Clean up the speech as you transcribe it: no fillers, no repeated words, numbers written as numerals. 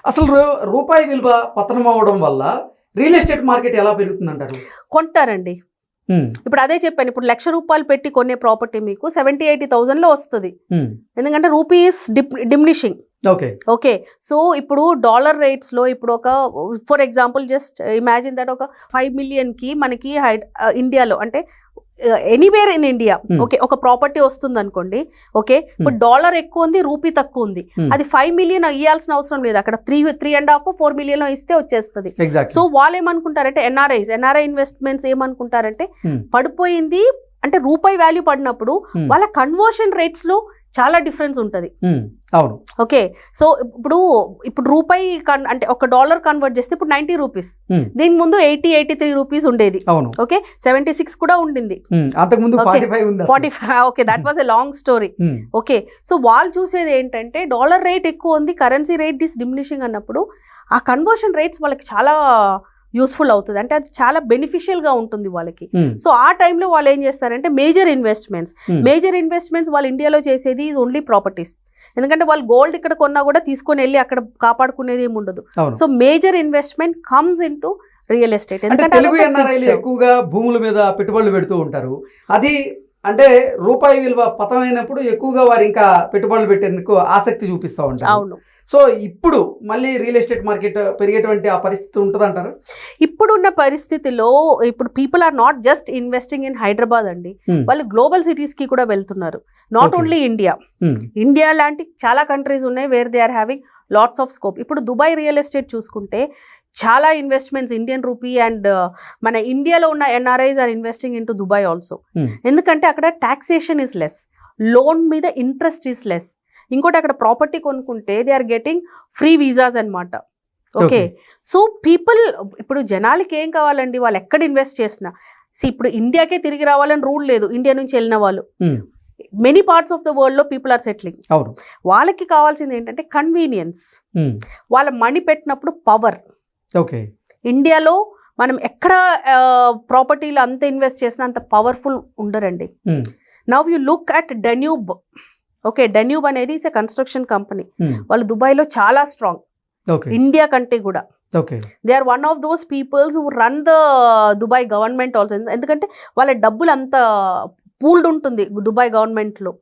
అసలు రూపాయి విలువ పతనం అవడం వల్ల రియల్ ఎస్టేట్ మార్కెట్ ఎలా పెరుగుతుందంటారు? కొంటారండి. ఇప్పుడు అదే చెప్పాను, ఇప్పుడు ₹1,00,000 పెట్టి కొనే ప్రాపర్టీ మీకు 70-80,000లో వస్తుంది. ఎందుకంటే రూపీస్ డిమినిషింగ్. ఓకే, సో ఇప్పుడు డాలర్ రేట్స్ లో ఇప్పుడు ఒక for example just imagine that ఒక 5 million కి మనకి ఇండియాలో అంటే ఎనీవేర్ ఇన్ ఇండియా ఓకే ఒక ప్రాపర్టీ వస్తుంది అనుకోండి. ఓకే, ఇప్పుడు డాలర్ ఎక్కువ ఉంది, రూపీ తక్కువ ఉంది. అది 5 million ఇవ్వాల్సిన అవసరం లేదు, అక్కడ 3.5-4 million ఇస్తే వచ్చేస్తుంది. సో వాళ్ళు ఏమనుకుంటారంటే ఎన్ఆర్ఐ ఇన్వెస్ట్మెంట్స్ ఏమనుకుంటారంటే పడిపోయింది అంటే రూపాయి వాల్యూ పడినప్పుడు వాళ్ళ కన్వర్షన్ రేట్స్ లో చాలా డిఫరెన్స్ ఉంటుంది. అవును. ఓకే, సో ఇప్పుడు రూపాయి అంటే ఒక డాలర్ కన్వర్ట్ చేస్తే ఇప్పుడు 90 రూపీస్, దీని ముందు 80-83 రూపీస్ ఉండేది. ఓకే, 76 కూడా ఉండింది, 45. Okay, that was a long story. Okay, so వాళ్ళు చూసేది ఏంటంటే డాలర్ రేట్ ఎక్కువ ఉంది, కరెన్సీ రేట్ ఇస్ డిమినిషింగ్ అన్నప్పుడు ఆ కన్వర్షన్ రేట్స్ వాళ్ళకి చాలా యూస్ఫుల్ అవుతుంది, అంటే అది చాలా బెనిఫిషియల్గా ఉంటుంది వాళ్ళకి. సో ఆ టైంలో వాళ్ళు ఏం చేస్తారంటే మేజర్ ఇన్వెస్ట్మెంట్స్ వాళ్ళు ఇండియాలో చేసేది ఈజ్ ఓన్లీ ప్రాపర్టీస్. ఎందుకంటే వాళ్ళు గోల్డ్ ఇక్కడ కొన్నా కూడా తీసుకొని వెళ్ళి అక్కడ కాపాడుకునేది ఏమి ఉండదు. So major investment comes in to real estate. ఎందుకంటే తెలుగు ఎన్ఆర్ఐలు ఎక్కువగా భూముల మీద పెట్టుబడులు పెడుతూ ఉంటారు. అది అంటే రూపాయి విలువ పతమైనప్పుడు ఎక్కువగా వారు ఇంకా పెట్టుబడులు పెట్టేందుకు ఆసక్తి చూపిస్తూ ఉంటారు. అవును. సో ఇప్పుడు మళ్ళీ రియల్ ఎస్టేట్ మార్కెట్ పెరిగేటువంటి ఆ పరిస్థితి ఉంటుందంటారు? ఇప్పుడున్న పరిస్థితిలో ఇప్పుడు people are not just investing in Hyderabad అండి, వాళ్ళు గ్లోబల్ సిటీస్ కి కూడా వెళ్తున్నారు. నాట్ ఓన్లీ ఇండియా లాంటి చాలా కంట్రీస్ ఉన్నాయి where they are having lots of scope. ఇప్పుడు దుబాయ్ రియల్ ఎస్టేట్ చూసుకుంటే చాలా ఇన్వెస్ట్మెంట్స్ ఇండియన్ రూపీ అండ్ మన ఇండియాలో ఉన్న NRIs are investing in to Dubai also. ఎందుకంటే అక్కడ టాక్సేషన్ ఇస్ లెస్, లోన్ మీద ఇంట్రెస్ట్ ఇస్ లెస్. ఇంకోటి అక్కడ ప్రాపర్టీ కొనుక్కుంటే they are getting free visas అనమాట. ఓకే, సో పీపుల్ ఇప్పుడు జనాలకి ఏం కావాలండి, వాళ్ళు ఎక్కడ ఇన్వెస్ట్ చేసినా ఇప్పుడు ఇండియాకే తిరిగి రావాలని రూల్ లేదు. ఇండియా నుంచి వెళ్ళిన వాళ్ళు many parts of the world లో పీపుల్ ఆర్ సెటిలింగ్. వాళ్ళకి కావాల్సింది ఏంటంటే కన్వీనియన్స్. వాళ్ళ మనీ పెట్టినప్పుడు పవర్. ఓకే, ఇండియాలో మనం ఎక్కడ ప్రాపర్టీలో అంత ఇన్వెస్ట్ చేసినా అంత పవర్ఫుల్ ఉండరండి. Now you look at Danube. Okay, Danube అనేది ఇస్ ఎ కన్స్ట్రక్షన్ కంపెనీ. వాళ్ళు దుబాయ్లో చాలా స్ట్రాంగ్, ఇండియా కంటే కూడా. They are one of those peoples who run the Dubai government also. ఎందుకంటే వాళ్ళ డబ్బులు అంత పూల్డ్ ఉంటుంది దుబాయ్ గవర్నమెంట్లో.